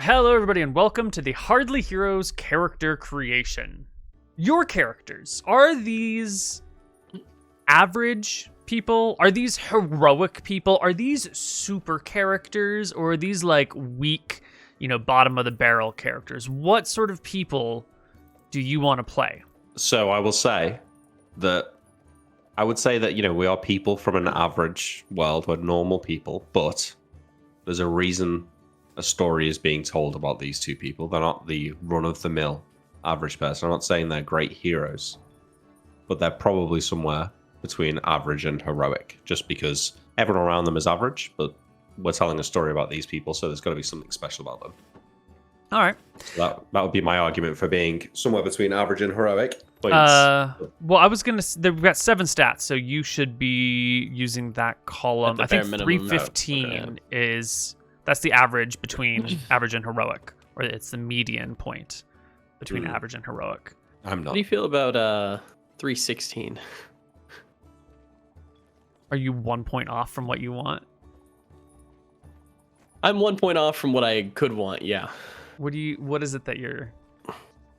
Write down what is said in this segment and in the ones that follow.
Hello, everybody, and welcome to the Hardly Heroes character creation. Your characters, are these average people? Are these heroic people? Are these super characters? Or are these like weak, bottom of the barrel characters? What sort of people do you want to play? So I would say that, we are people from an average world. We're normal people, but there's a reason a story is being told about these two people. They're not the run-of-the-mill average person. I'm not saying they're great heroes, but they're probably somewhere between average and heroic, just because everyone around them is average, but we're telling a story about these people, so there's got to be something special about them. All right. So that would be my argument for being somewhere between average and heroic. Well, I was going to... We've got 7 stats, so you should be using that column. I think 315 is... That's the average between average and heroic, or it's the median point between average and heroic. I'm not. How do you feel about 316? Are you 1 point off from what you want? I'm 1 point off from what I could want, yeah. What is it that you're...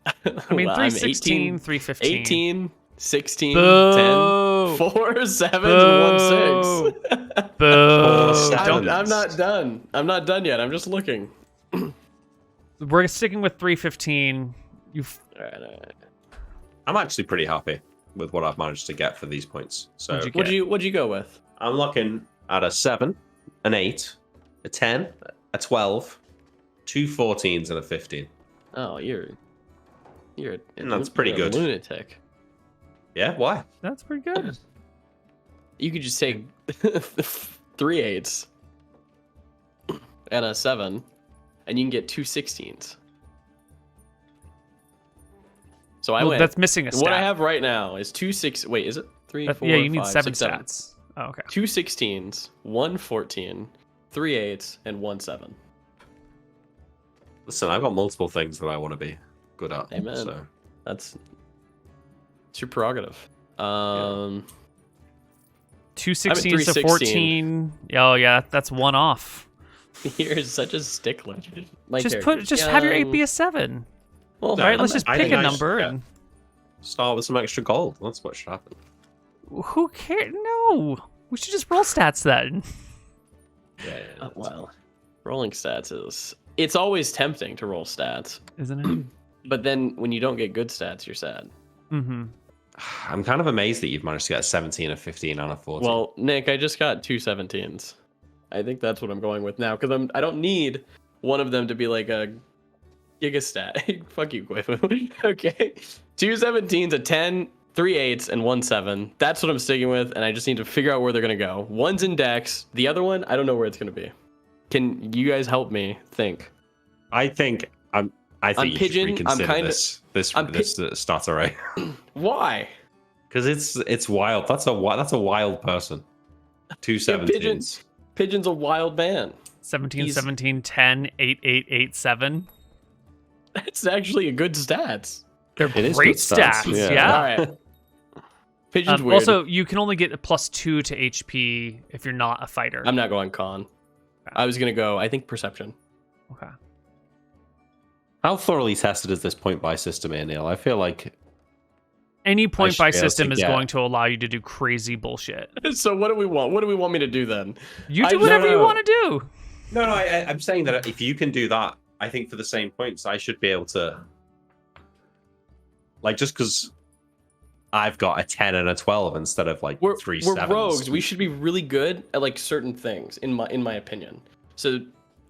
I mean, Well, 316, 315. 18, 16, Boo! 10, 4, 7, and 1, 6. Boo! I'm not done. I'm not done yet. I'm just looking. We're sticking with 315. All right. I'm actually pretty happy with what I've managed to get for these points. So What'd you go with? I'm looking at a 7, an 8, a 10, a 12, 2 14s, and a 15. Oh, That's pretty good. A lunatic. Yeah, why? That's pretty good. You could just take 3 8s and a 7, and you can get 2 16s. So I went. That's missing a stat. What I have right now is 2 6. Wait, is it 3, 4? Yeah, you need 5, 7 6, stats. Oh, okay. 2 16s, 1 14, 3 8s, and 1 7. Listen, I've got multiple things that I want to be good at. Amen. So. It's your prerogative. 2 16s to 316. 14. Oh yeah, that's 1 off. You're such a stickler. Just have your 8 be a 7. Well, right, let's just pick a number and start with some extra gold. That's what should happen. Who cares? No, we should just roll stats then. Yeah. Well, rolling stats is. It's always tempting to roll stats, Isn't it? But then when you don't get good stats, you're sad. Mm-hmm. I'm kind of amazed that you've managed to get a 17, a 15, and a 14. Well, Nick, I just got 2 17s. I think that's what I'm going with now because I don't need one of them to be like a gigastat. Fuck you, Koibu. Okay, 2 17s, a 10, 3 8s, and 1 7. That's what I'm sticking with, and I just need to figure out where they're gonna go. One's in Dex. The other one, I don't know where it's gonna be. Can you guys help me think? I think you Pigeon, should reconsider this stat array. Why? Because it's wild. That's a wild person. 2 17s. Pigeon's a wild man. 17, 17, 10, 8, 8, 8, 7. That's actually a good stats. They're great stats. Yeah. All right. Pigeon's weird. Also, you can only get a +2 to HP if you're not a fighter. I'm not going con. I was gonna go. I think perception. Okay. How thoroughly tested is this point buy system, Neil? I feel like any point buy system is going to allow you to do crazy bullshit. So what do we want? What do we want me to do then? You do whatever you want to do. No, I'm saying that if you can do that, I think for the same points, I should be able to. Like, just because I've got a 10 and a 12 instead of like 3 7s. We're rogues. We should be really good at like certain things, in my opinion. So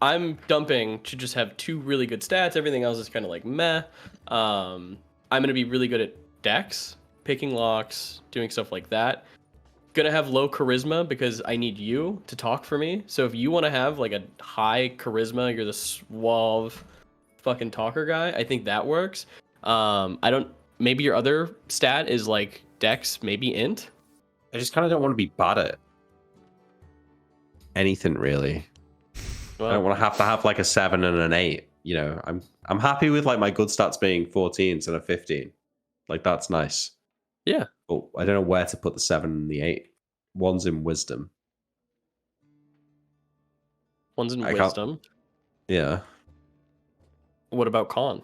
I'm dumping to just have 2 really good stats. Everything else is kind of like meh. I'm gonna be really good at Dex, picking locks, doing stuff like that. Gonna have low charisma because I need you to talk for me. So if you want to have like a high charisma, you're the suave fucking talker guy. I think that works. Maybe your other stat is like Dex, maybe Int. I just kind of don't want to be bad at anything really. Well, I don't want to have like a 7 and an 8. I'm happy with like my good stats being 14s and a 15. Like that's nice. Yeah. But I don't know where to put the 7 and the 8. One's in wisdom. One's in wisdom. Yeah. What about con?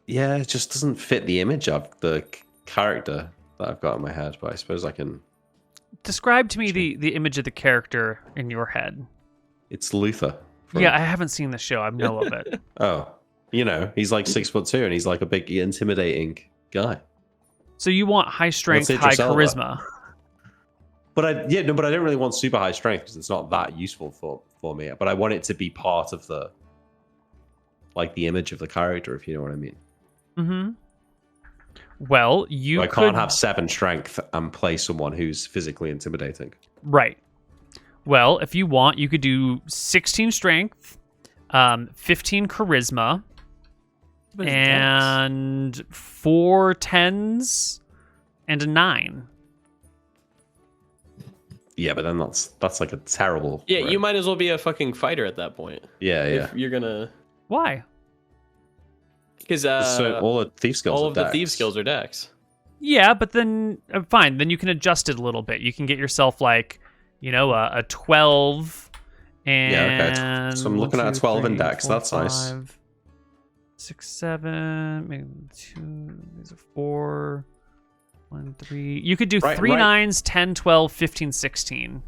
Yeah, it just doesn't fit the image of the character that I've got in my head. But I suppose I can. Describe to me the image of the character in your head. It's Luther. Yeah, I haven't seen the show. I know of it. Oh, he's like 6'2" and he's like a big intimidating guy. So you want high strength, Idris high Elba. charisma. But I don't really want super high strength because it's not that useful for me. But I want it to be part of the image of the character, if you know what I mean. Mm-hmm. Well, I can't have 7 strength and play someone who's physically intimidating. Right. Well, if you want, you could do 16 strength, 15 charisma, and 4 10s and a 9. Yeah, but then that's like a terrible. Yeah, you might as well be a fucking fighter at that point. Yeah. If you're gonna. Why? Because so all the thief skills. All of the thief skills are dex. Yeah, but then fine. Then you can adjust it a little bit. You can get yourself like, a 12. And yeah, okay. So I'm looking at a 12 in dex. That's 5, nice. 6, 7, maybe 2. These are 4. 1, 3. You could do 3 9s, 10, 12, 15, 16.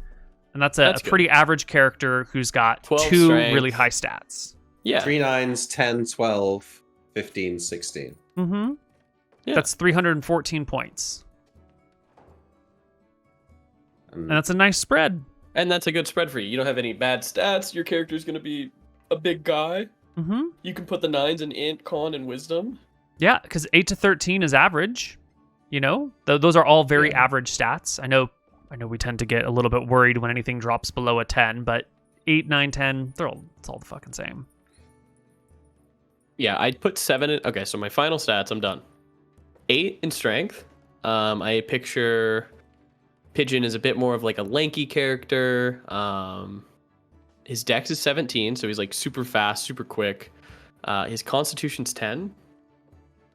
And that's a pretty average character who's got 2 strength. really high stats. Yeah. 3 9s, 10, 12, 15, 16. Mm-hmm. Yeah. That's 314 points. And that's a nice spread. And that's a good spread for you. You don't have any bad stats. Your character's going to be a big guy. Mm-hmm. You can put the 9s in int, con, and wisdom. Yeah, because 8 to 13 is average. Those are all very average stats. I know we tend to get a little bit worried when anything drops below a 10, but 8, 9, 10, it's all the fucking same. Yeah, I'd put 7 in. Okay, so my final stats, I'm done. 8 in strength. I picture Pigeon is a bit more of like a lanky character. His dex is 17, so he's like super fast, super quick. His constitution's 10.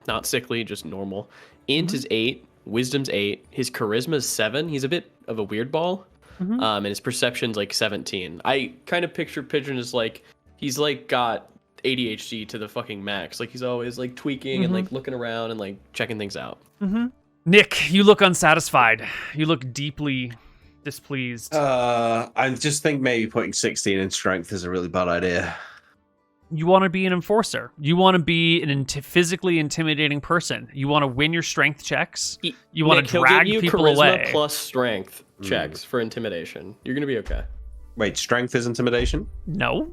Not sickly, just normal. Int is 8. Wisdom's 8. His charisma is 7. He's a bit of a weird ball. Mm-hmm. And his perception's like 17. I kind of picture Pigeon as like, he's like got ADHD to the fucking max. Like he's always like tweaking and like looking around and like checking things out. Mm-hmm. Nick, you look unsatisfied. You look deeply displeased. I just think maybe putting 16 in strength is a really bad idea. You want to be an enforcer. You want to be an physically intimidating person. You want to win your strength checks. You want to drag people away. Plus strength checks for intimidation. You're gonna be okay. Wait, strength is intimidation? No.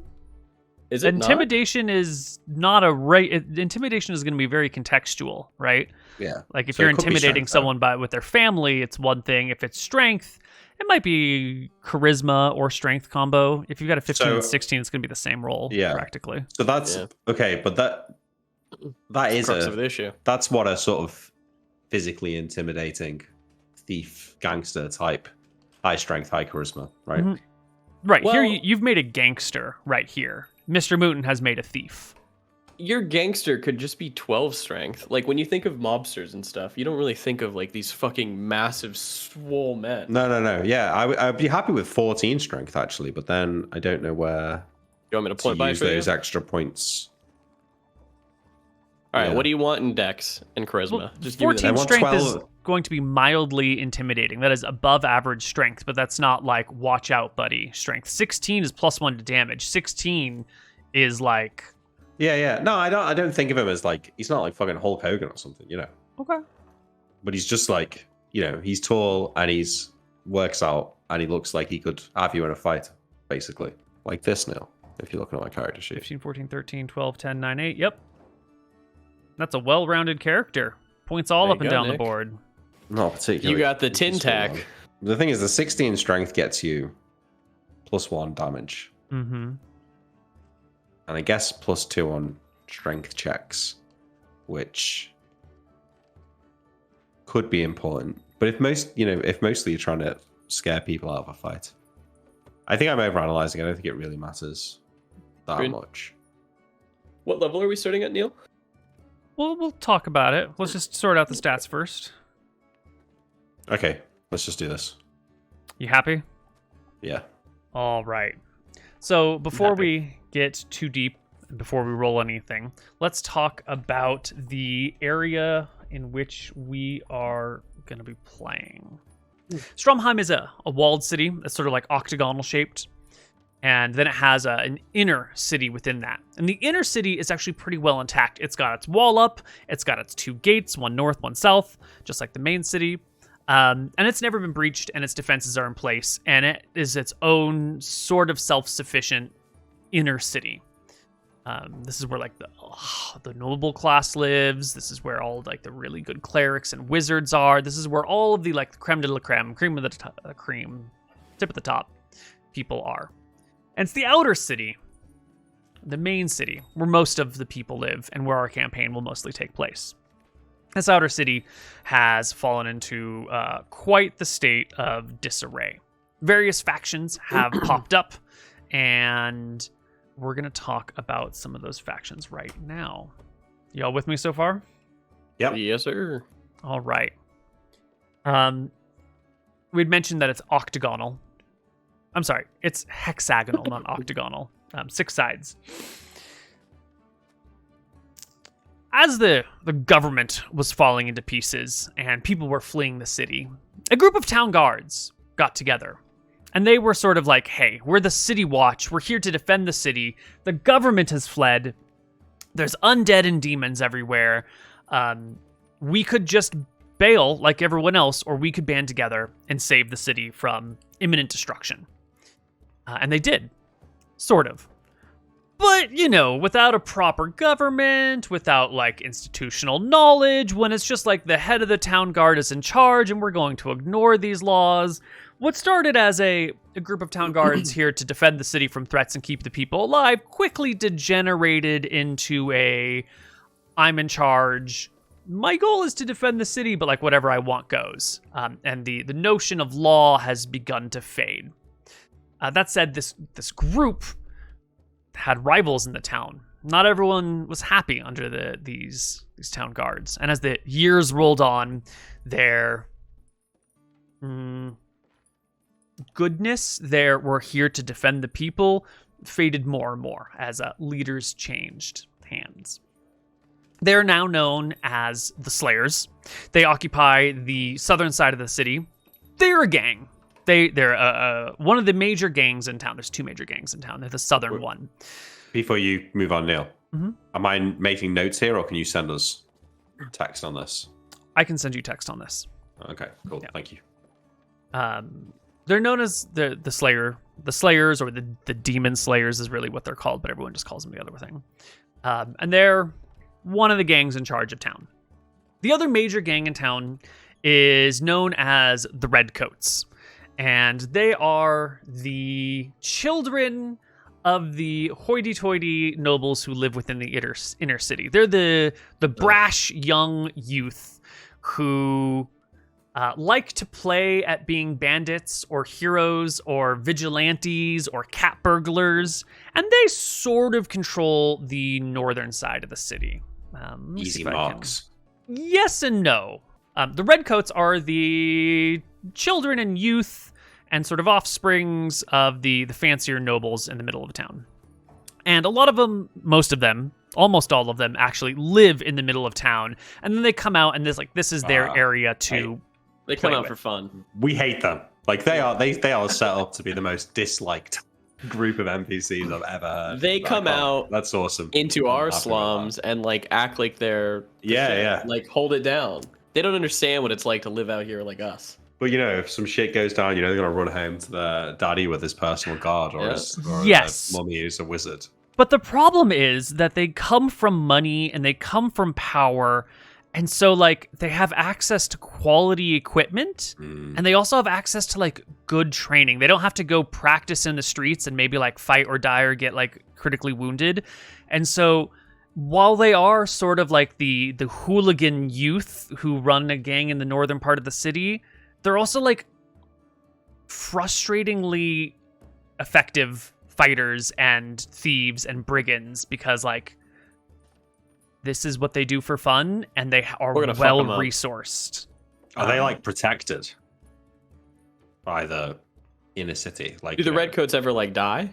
Is it intimidation is not intimidation is going to be very contextual, right? Yeah. Like if you're intimidating someone with their family, it's one thing. If it's strength, it might be charisma or strength combo. If you've got a 15 and 16, it's going to be the same roll, practically. So that's okay, but that is of the issue. That's what a sort of physically intimidating thief gangster type, high strength, high charisma, right? Mm-hmm. Right. Well, here you've made a gangster right here. MrMouton has made a thief. Your gangster could just be 12 strength. Like when you think of mobsters and stuff, you don't really think of like these fucking massive swole men. No. Yeah, I'd be happy with 14 strength actually, but then I don't know where you want me to point by use for those you? extra points. All right, what do you want in dex and charisma? Well, Just give me 14 the strength is going to be mildly intimidating. That is above average strength, but that's not like watch out, buddy strength. 16 is +1 to damage. 16 is like No, I don't think of him as like he's not like fucking Hulk Hogan or something, Okay. But he's just like, he's tall and he's works out and he looks like he could have you in a fight, basically. Like this now, if you're looking at my character sheet. 15, 14, 13, 12, 10, 9, 8. Yep. That's a well-rounded character. Points all There up you and go, down the Nick. board. Not particularly. You got the tin tack. The thing is, the 16 strength gets you +1 damage. Mm-hmm. And I guess +2 on strength checks, which could be important. But if mostly you're trying to scare people out of a fight, I think I'm overanalyzing. I don't think it really matters that Agreed. much. What level are we starting at, Neil? Well, we'll talk about it. Let's just sort out the stats first. Okay, let's just do this. You happy? Yeah. All right. So before we get too deep before we roll anything, let's talk about the area in which we are going to be playing. Stromheim is a walled city that's sort of like octagonal shaped. And then it has an inner city within that. And the inner city is actually pretty well intact. It's got its wall up. It's got its 2 gates, one north, one south, just like the main city. And it's never been breached, and its defenses are in place. And it is its own sort of self-sufficient inner city. This is where like the noble class lives. This is where all like the really good clerics and wizards are. This is where all of the like creme de la creme, cream of the cream, tip of the top people are. And it's the outer city, the main city, where most of the people live and where our campaign will mostly take place. This outer city has fallen into quite the state of disarray. Various factions have popped up, and we're going to talk about some of those factions right now. Y'all with me so far? Yep. Yes, sir. All right. We'd mentioned that it's octagonal. I'm sorry, it's hexagonal, not octagonal. 6 sides. As the government was falling into pieces and people were fleeing the city, a group of town guards got together. And they were sort of like, hey, we're the city watch. We're here to defend the city. The government has fled. There's undead and demons everywhere. We could just bail like everyone else, or we could band together and save the city from imminent destruction. And they did, sort of. But, you know, without a proper government, without, like, institutional knowledge, when it's just like the head of the town guard is in charge and we're going to ignore these laws, what started as a group of town guards here to defend the city from threats and keep the people alive quickly degenerated into a, I'm in charge, my goal is to defend the city, but, like, whatever I want goes. And the notion of law has begun to fade. That said, this group had rivals in the town. Not everyone was happy under these town guards. And as the years rolled on, their goodness, we're here to defend the people, faded more and more as leaders changed hands. They're now known as the Slayers. They occupy the southern side of the city. They're a gang. They're one of the major gangs in town. There's 2 major gangs in town. They're the southern one. Before you move on, Neil, Mm-hmm. am I making notes here, or can you send us text on this? I can send you text on this. Okay, cool. Yeah. Thank you. They're known as the Slayer. The Slayers, or the Demon Slayers is really what they're called, but everyone just calls them the other thing. And they're one of the gangs in charge of town. The other major gang in town is known as the Redcoats. And they are the children of the hoity-toity nobles who live within the inner city. They're the brash young youth who like to play at being bandits or heroes or vigilantes or cat burglars, and they sort of control the northern side of the city. Easy marks. Yes and no. The Redcoats are the children and youth and sort of offsprings of the fancier nobles in the middle of the town. And a lot of them, most of them, almost all of them actually live in the middle of town. And then they come out and this is their area to They come play out with. for fun. We hate them. Like they are set up to be the most disliked group of NPCs I've ever heard. They come out That's awesome. into I'm our happy with slums and like act like they're the Yeah, shit. yeah. Like hold it down. They don't understand what it's like to live out here like us. But you know, if some shit goes down, you know they're gonna run home to their daddy with his personal guard, or Yeah. his Yes. mummy who's a wizard. But the problem is that they come from money and they come from power. And so, like, they have access to quality equipment, and they also have access to, like, good training. They don't have to go practice in the streets and maybe, like, fight or die or get, like, critically wounded. And so, while they are sort of like the hooligan youth who run a gang in the northern part of the city, they're also, like, frustratingly effective fighters and thieves and brigands because, like, this is what they do for fun, and they are We're gonna fuck 'em well up. resourced. Are they like protected by the inner city? Like, Do the you know, redcoats ever like die?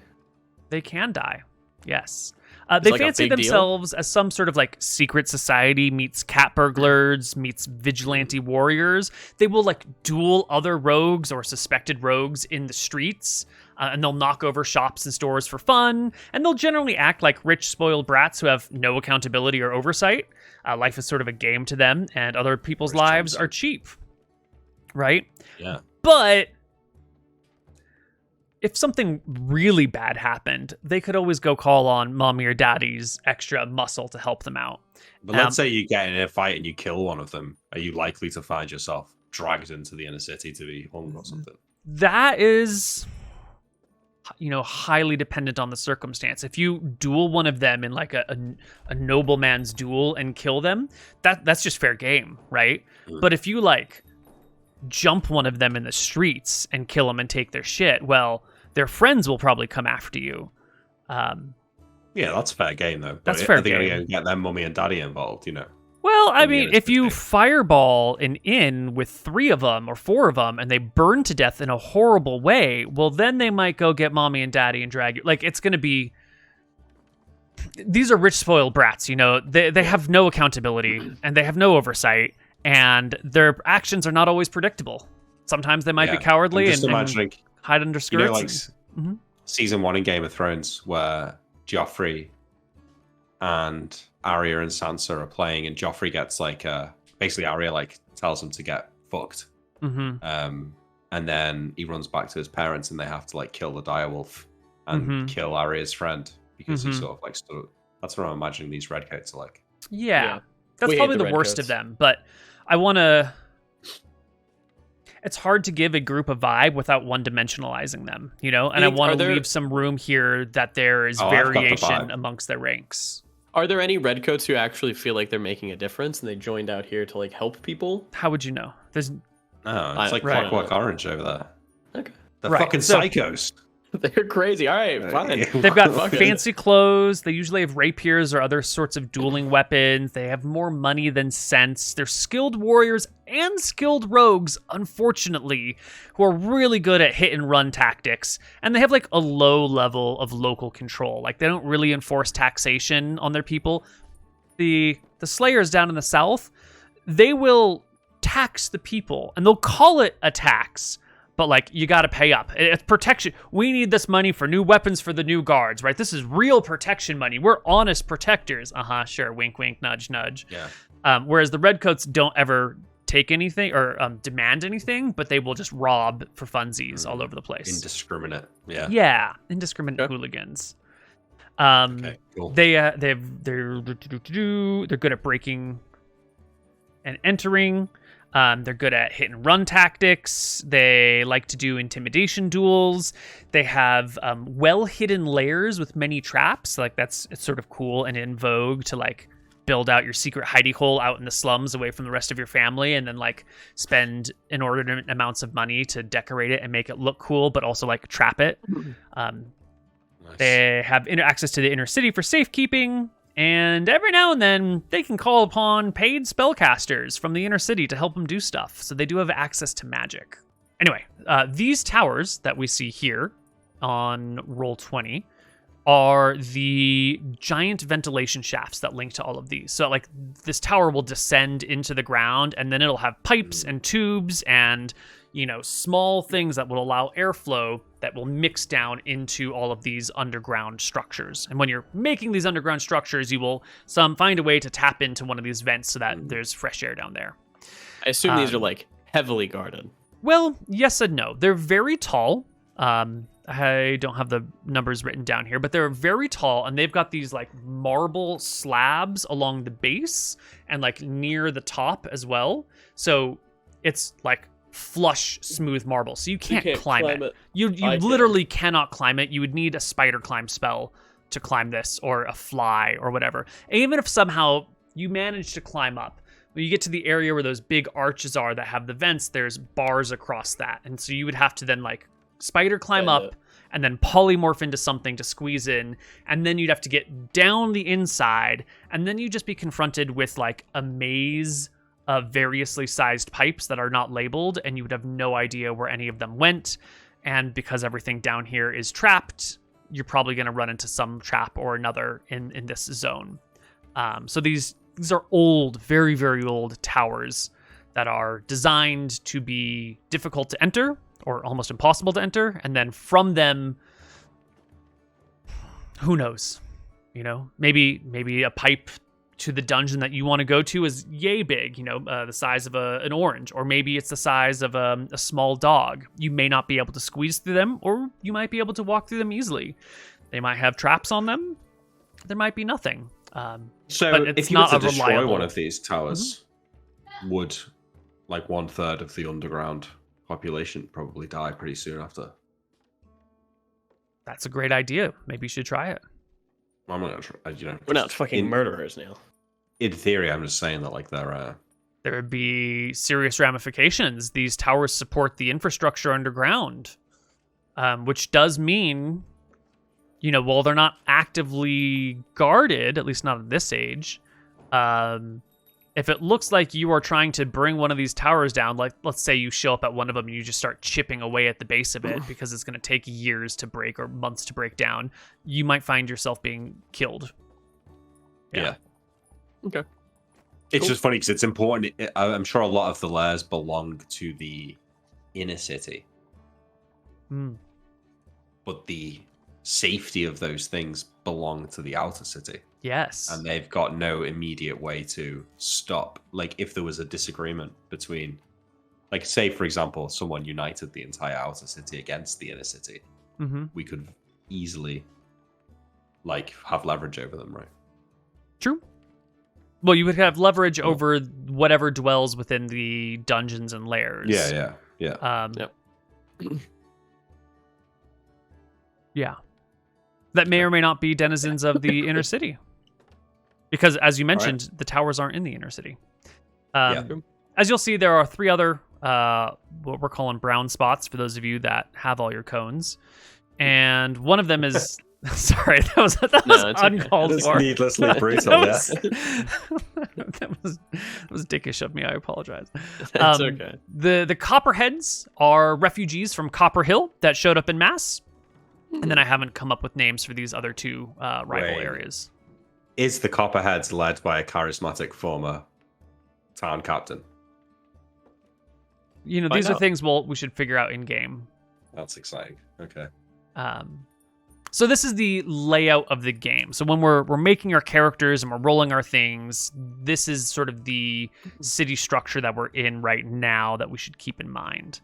They can die. Yes. It's They like a fancy big deal? themselves as some sort of like secret society meets cat burglars meets vigilante warriors. They will like duel other rogues or suspected rogues in the streets, and they'll knock over shops and stores for fun. And they'll generally act like rich, spoiled brats who have no accountability or oversight. Life is sort of a game to them, and other people's Boris lives Johnson. are cheap, right? Yeah. But if something really bad happened, they could always go call on mommy or daddy's extra muscle to help them out. But let's say you get in a fight and you kill one of them. Are you likely to find yourself dragged into the inner city to be hung or something? That is, highly dependent on the circumstance. If you duel one of them in like a nobleman's duel and kill them, that's just fair game, right? But if you like jump one of them in the streets and kill them and take their shit, well, their friends will probably come after you. Yeah, that's fair game though. But That's fair are they game. going to get their mummy and daddy involved? Well, I In the mean, end, if it's you the fireball an inn with 3 of them or 4 of them and they burn to death in a horrible way, well, then they might go get mommy and daddy and drag you. Like, it's going to be... These are rich, spoiled brats, They have no accountability and they have no oversight, and their actions are not always predictable. Sometimes they might be cowardly I'm just and imagining, hide under skirts. like season 1 in Game of Thrones where Joffrey and Arya and Sansa are playing, and Joffrey gets basically Arya tells him to get fucked, and then he runs back to his parents, and they have to kill the direwolf and kill Arya's friend because he sort of stood. That's what I'm imagining these redcoats are like. Yeah. That's We hate probably the the worst of redcoats. them, but I want to... It's hard to give a group a vibe without one-dimensionalizing them, and I want to leave some room here that there is I've got the variation vibe. amongst their ranks. Are there any redcoats who actually feel like they're making a difference and they joined out here to help people? How would you know? There's Oh, it's like right. Clockwork Orange over there. Okay. They're Right, fucking so- psychos. They're crazy. All right, fine. They've got Fuck it. fancy clothes. They usually have rapiers or other sorts of dueling weapons. They have more money than sense. They're skilled warriors and skilled rogues, unfortunately, who are really good at hit and run tactics. And they have a low level of local control. They don't really enforce taxation on their people. The Slayers down in the south, they will tax the people, and they'll call it a tax. But you got to pay up. It's protection. We need this money for new weapons for the new guards, right? This is real protection money. We're honest protectors. Sure. Wink, wink, nudge, nudge. Yeah. Whereas the redcoats don't ever take anything or demand anything, but they will just rob for funsies all over the place. Indiscriminate. Yeah. Yeah, indiscriminate hooligans. Okay, cool. They're good at breaking and entering. They're good at hit and run tactics. They like to do intimidation duels. They have well hidden lairs with many traps. It's sort of cool and in vogue to build out your secret hidey hole out in the slums away from the rest of your family, and then spend inordinate amounts of money to decorate it and make it look cool, but also trap it. Nice. They have access to the inner city for safekeeping. And every now and then, they can call upon paid spellcasters from the inner city to help them do stuff. So they do have access to magic. Anyway, these towers that we see here on Roll20 are the giant ventilation shafts that link to all of these. So this tower will descend into the ground, and then it'll have pipes and tubes and small things that will allow airflow that will mix down into all of these underground structures. And when you're making these underground structures, you will find a way to tap into one of these vents so that there's fresh air down there. I assume these are heavily guarded. Well, yes and no. They're very tall. I don't have the numbers written down here, but they're very tall, and they've got these marble slabs along the base and near the top as well. So it's flush, smooth marble. So you can't climb it. You literally cannot climb it. You would need a spider climb spell to climb this, or a fly, or whatever. And even if somehow you manage to climb up, when you get to the area where those big arches are that have the vents, there's bars across that. And so you would have to then spider climb up and then polymorph into something to squeeze in. And then you'd have to get down the inside. And then you'd just be confronted with a maze of variously sized pipes that are not labeled. And you would have no idea where any of them went. And because everything down here is trapped, you're probably going to run into some trap or another in this zone. So these are old, very, very old towers that are designed to be difficult to enter or almost impossible to enter. And then from them, who knows? You know, maybe a pipe to the dungeon that you want to go to is yay big, you know, the size of an orange, or maybe it's the size of a small dog. You may not be able to squeeze through them, or you might be able to walk through them easily. They might have traps on them. There might be nothing. So but it's if you were not to a destroy reliable... one of these towers, would like 1/3 of the underground population probably die pretty soon after? That's a great idea. Maybe you should try it. I'm not try, you know. We're not fucking murderers, Neil. In theory, I'm just saying that like they're. There would be serious ramifications. These towers support the infrastructure underground, which does mean, you know, while they're not actively guarded, at least not at this age, if it looks like you are trying to bring one of these towers down, like let's say you show up at one of them and you just start chipping away at the base of it because it's going to take years to break or months to break down, you might find yourself being killed. Yeah. Okay. It's Cool. just funny because it's important. I'm sure a lot of the lairs belong to the inner city, but the safety of those things belong to the outer city. Yes. And they've got no immediate way to stop. Like, if there was a disagreement between, like, say, for example, someone united the entire outer city against the inner city, we could easily, like, have leverage over them, right? True. Well, you would have leverage over whatever dwells within the dungeons and lairs. Yeah. Yep. Yeah. That may or may not be denizens of the inner city. Because, as you mentioned, the towers aren't in the inner city. As you'll see, there are 3 other, what we're calling brown spots, for those of you that have all your cones. And one of them is... Sorry, that was uncalled for. Needlessly brutal, that was dickish of me. I apologize. That's okay. The Copperheads are refugees from Copper Hill that showed up in mass. And then I haven't come up with names for these other 2 rival areas. Is the Copperheads led by a charismatic former town captain? You know, these are things we should figure out in game. That's exciting. Okay. So this is the layout of the game. So when we're making our characters and we're rolling our things, this is sort of the city structure that we're in right now that we should keep in mind.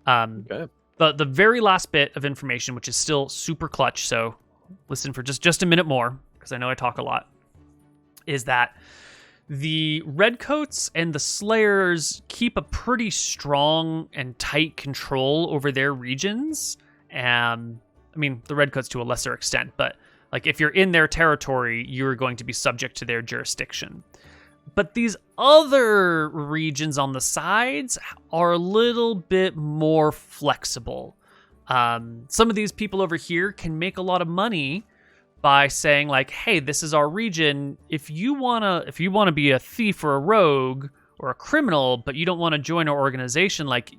Okay. The very last bit of information, which is still super clutch, so listen for just a minute more, because I know I talk a lot, is that the Redcoats and the Slayers keep a pretty strong and tight control over their regions. I mean, the Redcoats to a lesser extent, but like if you're in their territory, you're going to be subject to their jurisdiction. But these other regions on the sides are a little bit more flexible. Some of these people over here can make a lot of money by saying like, hey, this is our region. If you wanna be a thief or a rogue or a criminal, but you don't want to join our organization, like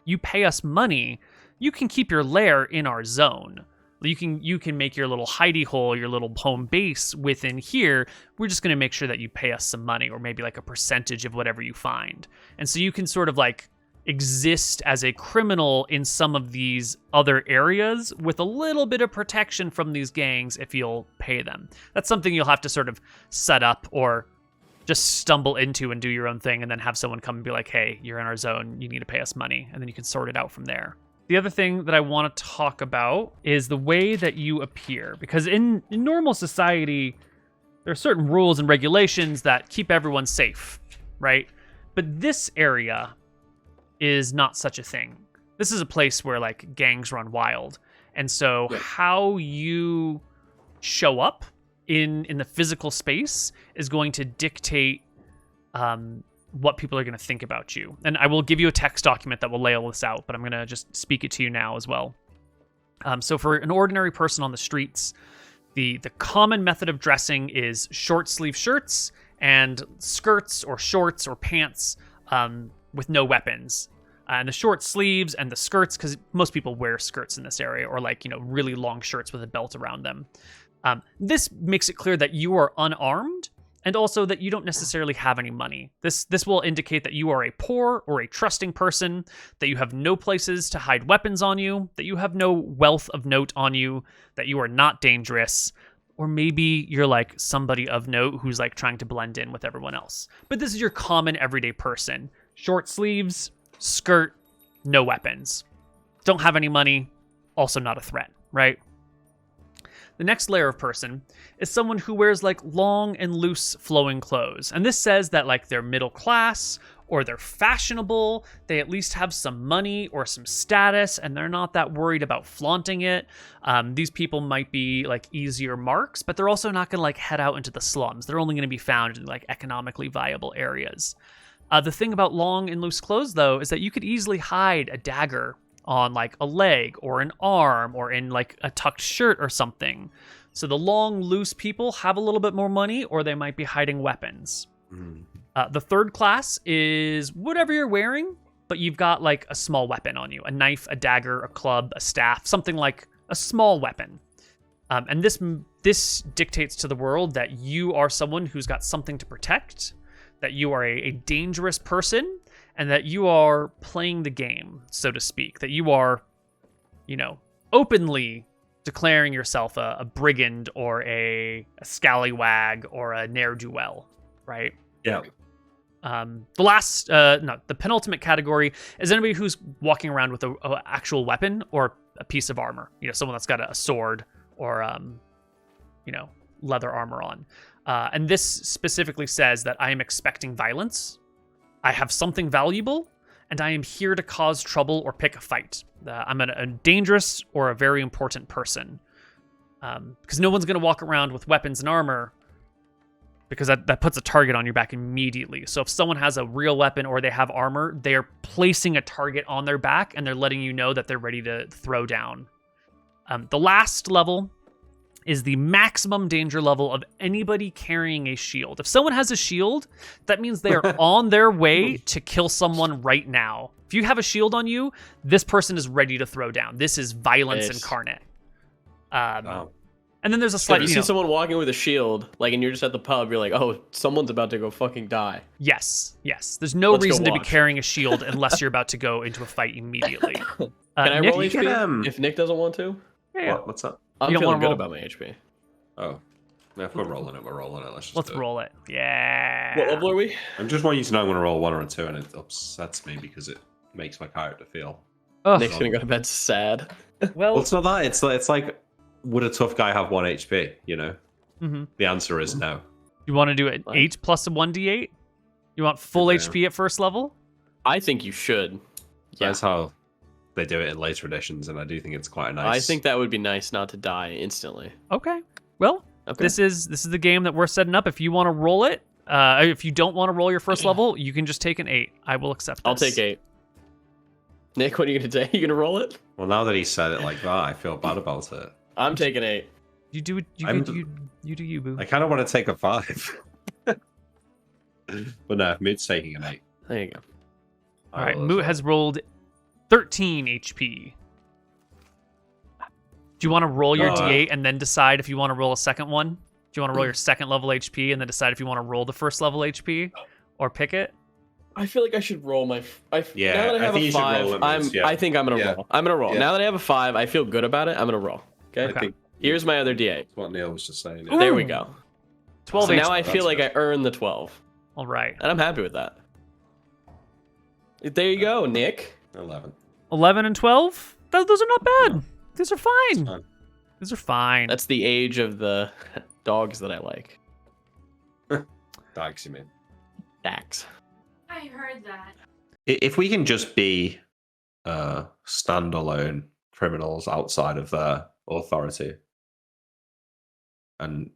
you pay us money, you can keep your lair in our zone. You can make your little hidey hole, your little home base within here. We're just going to make sure that you pay us some money, or maybe like a percentage of whatever you find. And so you can sort of like exist as a criminal in some of these other areas with a little bit of protection from these gangs if you'll pay them. That's something you'll have to sort of set up or just stumble into and do your own thing, and then have someone come and be like, hey, you're in our zone, you need to pay us money. And then you can sort it out from there. The other thing that I want to talk about is the way that you appear. Because in normal society, there are certain rules and regulations that keep everyone safe, right? But this area is not such a thing. This is a place where like gangs run wild. And so how you show up in the physical space is going to dictate what people are going to think about you. And I will give you a text document that will lay all this out, but I'm going to just speak it to you now as well. So for an ordinary person on the streets, the common method of dressing is short sleeve shirts and skirts or shorts or pants with no weapons. And the short sleeves and the skirts, because most people wear skirts in this area, or like, really long shirts with a belt around them. This makes it clear that you are unarmed, and also that you don't necessarily have any money. This will indicate that you are a poor or a trusting person, that you have no places to hide weapons on you, that you have no wealth of note on you, that you are not dangerous, or maybe you're like somebody of note who's like trying to blend in with everyone else. But this is your common everyday person. Short sleeves, skirt, no weapons. Don't have any money, also not a threat, right? The next layer of person is someone who wears like long and loose flowing clothes. And this says that like they're middle class or they're fashionable. They at least have some money or some status and they're not that worried about flaunting it. These people might be like easier marks, but they're also not going to like head out into the slums. They're only going to be found in like economically viable areas. The thing about long and loose clothes though is that you could easily hide a dagger on like a leg or an arm or in like a tucked shirt or something. So the long, loose people have a little bit more money or they might be hiding weapons. The third class is whatever you're wearing, but you've got like a small weapon on you, a knife, a dagger, a club, a staff, something like a small weapon. And this dictates to the world that you are someone who's got something to protect, that you are a dangerous person, and that you are playing the game, so to speak, that you are, openly declaring yourself a brigand or a scallywag or a ne'er-do-well, right? Yeah. The penultimate category is anybody who's walking around with a actual weapon or a piece of armor. Someone that's got a sword or, leather armor on. And this specifically says that I am expecting violence. I have something valuable, and I am here to cause trouble or pick a fight. I'm a dangerous or a very important person. Because no one's going to walk around with weapons and armor, because that puts a target on your back immediately. So if someone has a real weapon or they have armor, they're placing a target on their back, and they're letting you know that they're ready to throw down. The last level is the maximum danger level of anybody carrying a shield. If someone has a shield, that means they are on their way to kill someone right now. If you have a shield on you, this person is ready to throw down. This is violence incarnate. Wow. And then there's a slight... If you see someone walking with a shield, like, and you're just at the pub, you're like, oh, someone's about to go fucking die. Yes. There's no reason to be carrying a shield unless you're about to go into a fight immediately. Can I Nick, roll HP if Nick doesn't want to? Yeah. What's up? I'm feeling good about my HP. Oh. Yeah, if we're rolling it, we're rolling it. Let's roll it. Yeah. What level are we? I just want you to know I'm going to roll 1 or a 2, and it upsets me because it makes my character feel... Nick's going to go to bed sad. Well, it's not that. It's like, would a tough guy have 1 HP, Mm-hmm. The answer is no. You want to do it 8 plus a 1d8? You want full HP at first level? I think you should. That's how they do it in later editions, and I do think it's quite nice. I think that would be nice not to die instantly. Okay. Well, this is the game that we're setting up. If you want to roll it, if you don't want to roll your first level, you can just take an 8. I will accept this. I'll take 8. Nick, what are you going to do? You going to roll it? Well, now that he said it like that, I feel bad about it. I'm taking 8. You do you, boo. I kind of want to take a 5. But no, Moot's taking an 8. There you go. All right, Moot has rolled 13 HP. Do you want to roll your d8 and then decide if you want to roll a second one? Do you want to roll your second level HP and then decide if you want to roll the first level HP or pick it? I feel like I should roll my... now that I have think a you should 5, roll it, I think I'm going to roll. I'm going to roll. Yeah. Now that I have a 5, I feel good about it. I'm going to roll. Okay? I think Here's my other D8. that's what Neil was just saying. There we go. 12 So HP. now I feel like I earned the 12. All right. And I'm happy with that. There you go, Nick. 11. 11 and 12? Those are not bad. These are fine. Fine. These are fine. That's the age of the dogs that I like. Dags, you mean? Dax. I heard that. If we can just be standalone criminals outside of their authority, and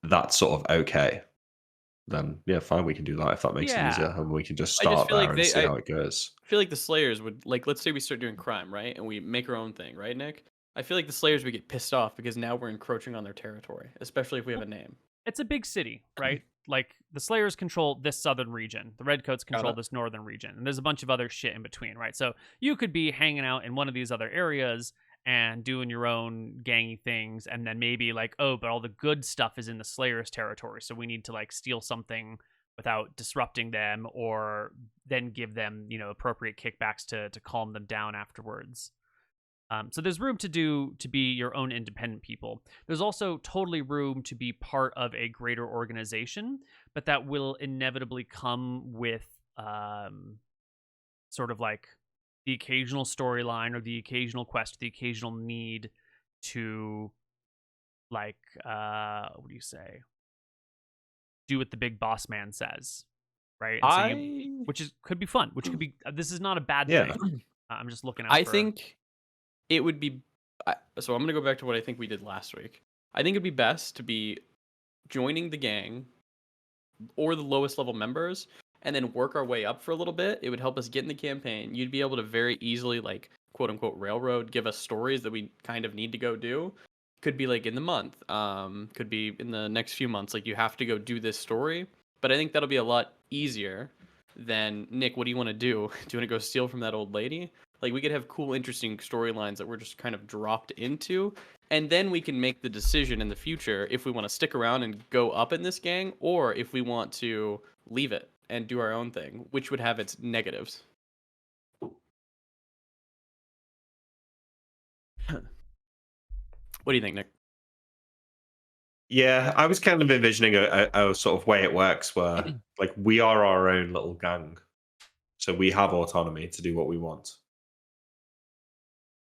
that's sort of okay, then yeah, fine, we can do that if that makes it easier, and we can just start feel there like and see how it goes. I feel like the Slayers would, like, let's say we start doing crime, right? And we make our own thing, right, Nick? I feel like the Slayers would get pissed off because now we're encroaching on their territory, especially if we have a name. It's a big city, right? like the Slayers control this southern region, the Redcoats control it. this northern region, and there's a bunch of other shit in between, right? So you could be hanging out in one of these other areas and doing your own gangy things, and then maybe like, oh, but all the good stuff is in the Slayers territory, so we need to like steal something without disrupting them, or then give them, you know, appropriate kickbacks to calm them down afterwards. So there's room to be your own independent people. There's also totally room to be part of a greater organization, but that will inevitably come with sort of like the occasional storyline or the occasional quest, the occasional need to like what do you say? Do what the big boss man says, right? And so which could be fun, which could be this is not a bad thing. I'm just looking out I for think it would be so I'm going to go back to what I think we did last week. I think it'd be best to be joining the gang or the lowest level members and then work our way up for a little bit. It would help us get in the campaign. You'd be able to very easily, like, quote unquote railroad, give us stories that we kind of need to go do. Could be like in the month, could be in the next few months, like you have to go do this story. But I think that'll be a lot easier than, Nick, what do you want to do? Do you want to go steal from that old lady? Like, we could have cool, interesting storylines that we're just kind of dropped into, and then we can make the decision in the future if we want to stick around and go up in this gang, or if we want to leave it and do our own thing, which would have its negatives. What do you think, Nick? Yeah, I was kind of envisioning a sort of way it works where, like, we are our own little gang. So we have autonomy to do what we want.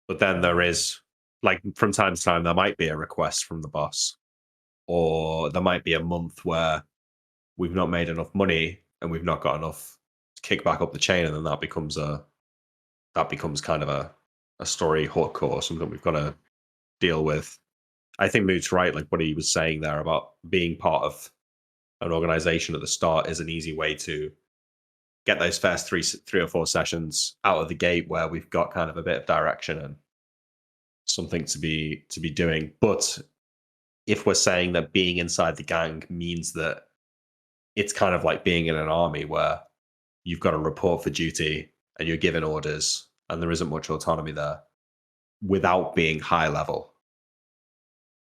But then there is, like, from time to time, there might be a request from the boss. Or there might be a month where we've not made enough money and we've not got enough to kick back up the chain. And then that becomes kind of a story hook or something we've got to deal with. I think Moot's right, like what he was saying there about being part of an organization at the start is an easy way to get those first three or four sessions out of the gate where we've got kind of a bit of direction and something to be doing. But if we're saying that being inside the gang means that it's kind of like being in an army where you've got to report for duty and you're given orders and there isn't much autonomy there without being high level,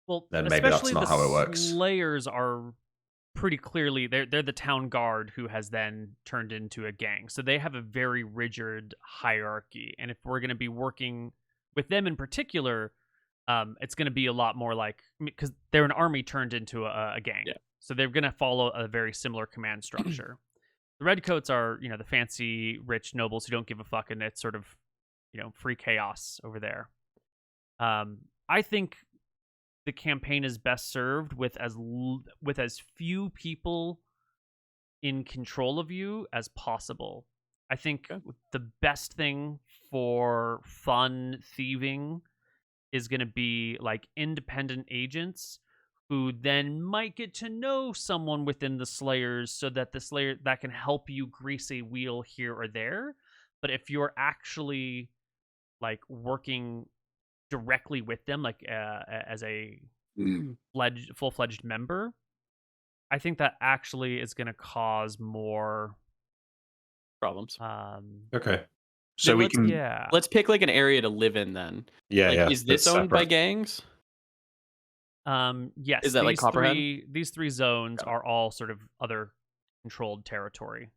well, then maybe that's especially not how it works. Slayers are pretty clearly they're the town guard who has then turned into a gang, so they have a very rigid hierarchy. And if we're going to be working with them in particular, it's going to be a lot more like, because they're an army turned into a gang, so they're going to follow a very similar command structure. The Redcoats are, you know, the fancy rich nobles who don't give a fuck, and it's sort of, you know, free chaos over there. I think the campaign is best served with as few people in control of you as possible. I think the best thing for fun thieving is going to be like independent agents who then might get to know someone within the Slayers, so that the Slayer that can help you grease a wheel here or there. But if you're actually like working directly with them, like as a full-fledged member, I think that actually is going to cause more problems. Okay, so we can let's pick like an area to live in then. Is this owned by gangs? Yes. Is that like Copperhead? These three zones are all sort of other controlled territory.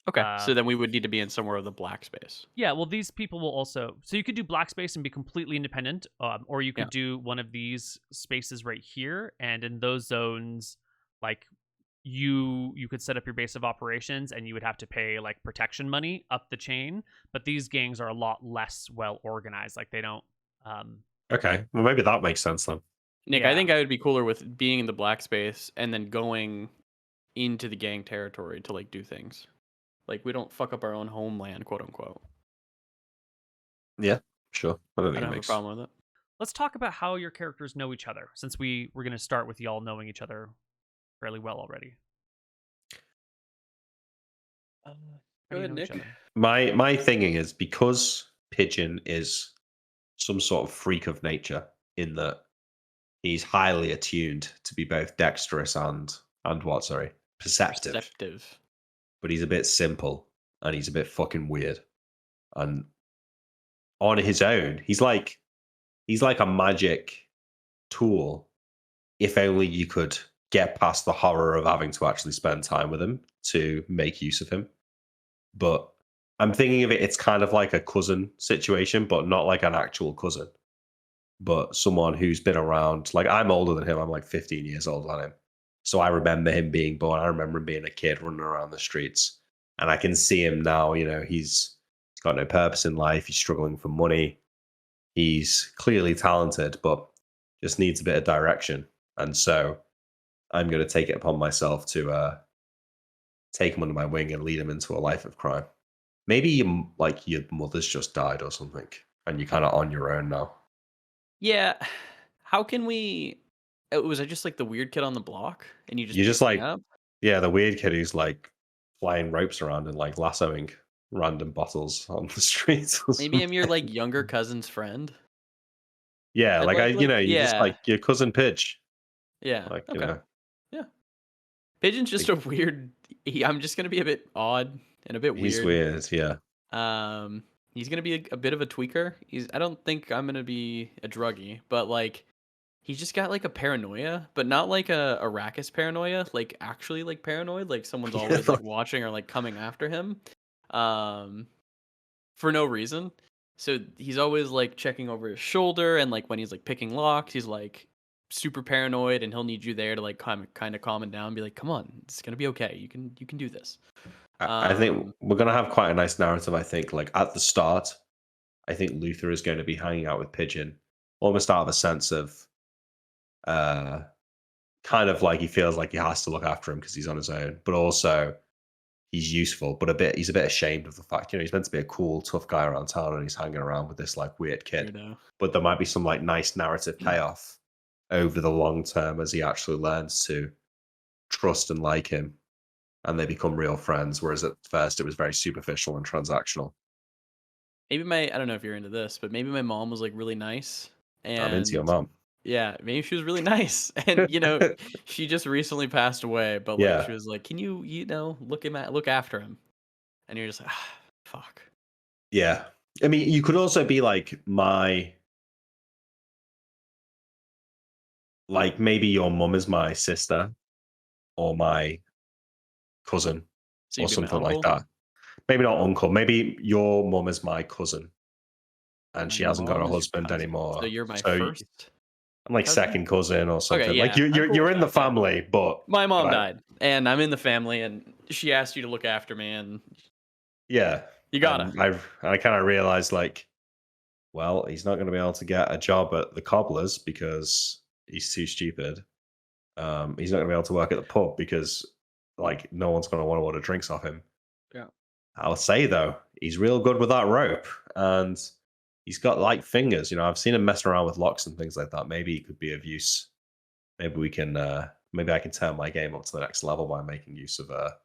Okay, so then we would need to be in somewhere of the black space. Yeah, well, these people will also... So you could do black space and be completely independent, or you could do one of these spaces right here, and in those zones, like, you could set up your base of operations, and you would have to pay, like, protection money up the chain, but these gangs are a lot less well-organized. Like, they don't... Okay, well, maybe that makes sense then. Nick, I think I would be cooler with being in the black space and then going into the gang territory to, like, do things. Like, we don't fuck up our own homeland, quote unquote. Yeah, sure. I don't have a problem with it. Let's talk about how your characters know each other, since we're going to start with y'all knowing each other fairly well already. Go ahead, Nick. My thinking is, because Pigeon is some sort of freak of nature in that he's highly attuned to be both dexterous and what, sorry? perceptive, but he's a bit simple and he's a bit fucking weird. And on his own, he's like a magic tool. If only you could get past the horror of having to actually spend time with him to make use of him. But I'm thinking of it, it's kind of like a cousin situation, but not like an actual cousin, but someone who's been around. Like, I'm older than him. I'm like 15 years older than him. So I remember him being born. I remember him being a kid running around the streets. And I can see him now, he's got no purpose in life. He's struggling for money. He's clearly talented, but just needs a bit of direction. And so I'm going to take it upon myself to take him under my wing and lead him into a life of crime. Maybe your mother's just died or something, and you're kind of on your own now. Yeah. How can we? Was I just like the weird kid on the block, and you You're just picked me like, up? yeah, the weird kid who's like flying ropes around and like lassoing random bottles on the streets. Or Maybe I'm your something. like younger cousin's friend. Yeah, I'd like like you're just yeah, like your cousin Pidge. yeah. Like, Okay, yeah. Pigeon's just a weird. I'm just gonna be a bit odd and a bit he's weird. weird. Yeah. He's gonna be a bit of a tweaker. I don't think I'm gonna be a druggie, but like, he's just got like a paranoia, but not like a Arrakis paranoia, like actually like paranoid, like someone's always like watching or like coming after him, um, for no reason. So he's always like checking over his shoulder, and like when he's like picking locks, he's like super paranoid, and he'll need you there to like kind of calm him down, and be like, "Come on, it's gonna be okay. You can do this." I think Um, we're gonna have quite a nice narrative. I think, like at the start, I think Luther is going to be hanging out with Pigeon, almost out of a sense of, uh, kind of like he feels like he has to look after him because he's on his own, but also he's useful, but he's a bit ashamed of the fact, he's meant to be a cool, tough guy around town, and he's hanging around with this like weird kid. weirdo. But there might be some like nice narrative payoff over the long term as he actually learns to trust and like him, and they become real friends. Whereas at first it was very superficial and transactional. Maybe I don't know if you're into this, but maybe my mom was like really nice, I'm into your and mom. yeah, maybe she was really nice, and she just recently passed away, but like Yeah, she was like, "Can you look after him?" And you're just like, ah, "Fuck." yeah. I mean, you could also be like maybe your mum is my sister or my cousin So or you'd be my something like uncle. that. Maybe not uncle. Maybe your mum is my cousin and My she hasn't got a mom is your husband cousin, so anymore. you're my So first I'm like cousin. second cousin or Okay, something. Like yeah, you're in the yeah. family, but My mom I, died, and I'm in the family, and she asked you to look after me, and yeah. you gotta. And I kind of realized like, well, he's not going to be able to get a job at the cobblers because he's too stupid. He's not going to be able to work at the pub because like no one's going to want to order drinks off him. Yeah. I'll say though, he's real good with that rope, and he's got light fingers. I've seen him messing around with locks and things like that. Maybe he could be of use. Maybe we can. Maybe I can turn my game up to the next level by making use of a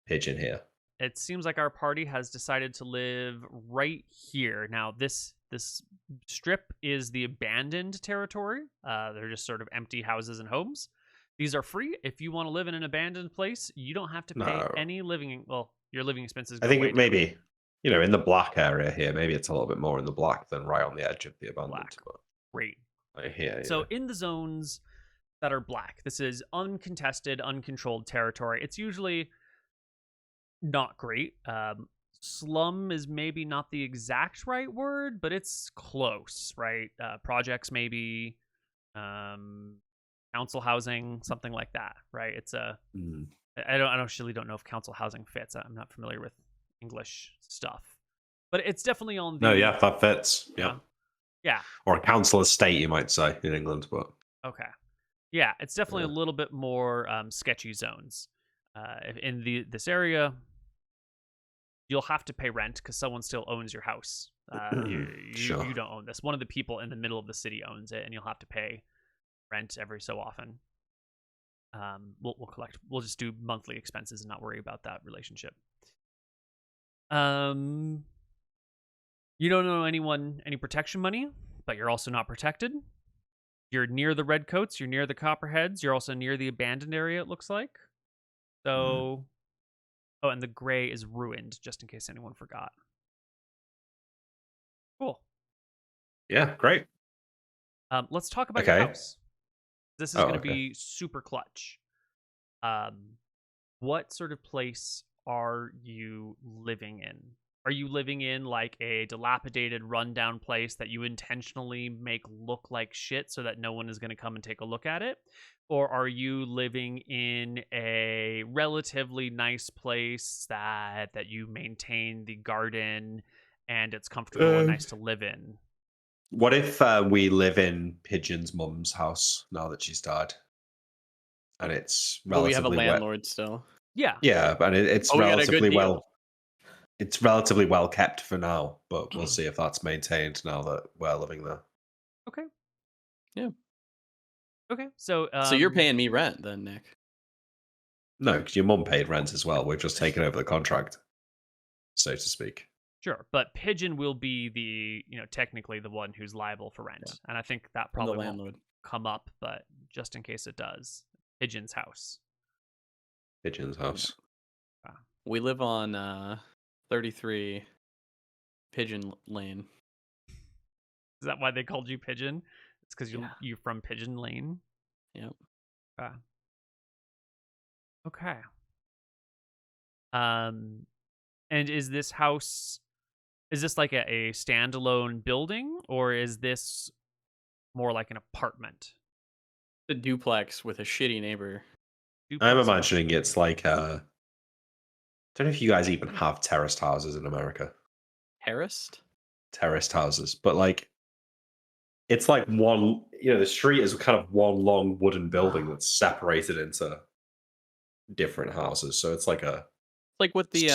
pigeon here. It seems like our party has decided to live right here. Now, this strip is the abandoned territory. They're just sort of empty houses and homes. These are free. If you want to live in an abandoned place, you don't have to pay No, any your living expenses I go way think down. maybe in the black area here. Maybe it's a little bit more in the black than right on the edge of the abandoned. Black. But Great. here, So in the zones that are black, this is uncontested, uncontrolled territory. It's usually not great. Slum is maybe not the exact right word, but it's close, right? Projects maybe, council housing, something like that, right? It's a I don't know if council housing fits. I'm not familiar with English stuff, but it's definitely on the no, yeah, that fits. yeah. Yeah, or a council estate, you might say in England, but Okay. Yeah, it's definitely Yeah. a little bit more sketchy zones. In this area, you'll have to pay rent because someone still owns your house. Sure. You don't own this. One of the people in the middle of the city owns it, and you'll have to pay rent every so often. We'll just do monthly expenses and not worry about that relationship. You don't owe anyone any protection money, but you're also not protected. You're near the redcoats, you're near the copperheads, you're also near the abandoned area, it looks like. So, oh, and the gray is ruined, just in case anyone forgot. Cool. Yeah, great. Let's talk about your Okay. house. This is Oh, going to okay. be super clutch. What sort of place are you living in? Are you living in like a dilapidated, rundown place that you intentionally make look like shit so that no one is going to come and take a look at it? Or are you living in a relatively nice place that you maintain the garden and it's comfortable and nice to live in? What if we live in Pigeon's mum's house now that she's died, and it's But we have a relatively wet? landlord still. Yeah. Yeah, but it's Oh, we got a good relatively deal. well. It's relatively well kept for now, but we'll see if that's maintained now that we're living there. Okay. Yeah. Okay. So, So you're paying me rent then, Nick? No, because your mum paid rent as well. We've just taken over the contract, so to speak. Sure, but Pigeon will be the, technically the one who's liable for rent. Yeah. And I think that I'm the probably won't landlord. come up, but just in case it does, Pigeon's house. Pigeon's house. We live on 33 Pigeon Lane. Is that why they called you Pigeon? It's because Yeah. you're from Pigeon Lane? Yep. Okay. And is this house, is this like a standalone building, or is this more like an apartment? The duplex with a shitty neighbor. I'm Duplex. imagining it's like I don't know if you guys even have terraced houses in America. Terraced? Terraced houses, but like it's like one. The street is kind of one long wooden building that's separated into different houses. So it's like a. Like what the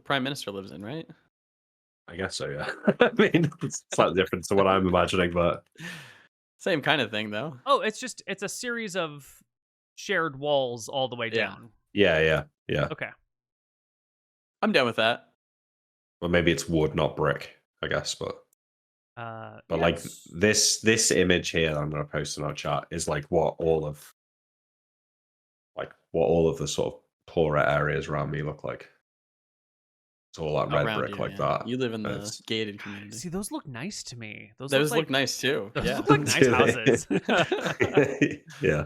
Prime Minister lives in, right? I guess so. Yeah. I mean, it's slightly different to what I'm imagining, but Same kind of thing, though. Oh, it's a series of shared walls all the way Yeah. down. yeah. Okay. I'm down with that. Well, maybe it's wood, not brick. I guess, but like yes. this image here that I'm going to post in our chat is like what all of the sort of poorer areas around me look like. It's all that red Around brick you, like yeah. that. You live in the It's- gated community. See, those look nice to me. Those look look like nice too. those Yeah. look like nice Do they? houses. Yeah.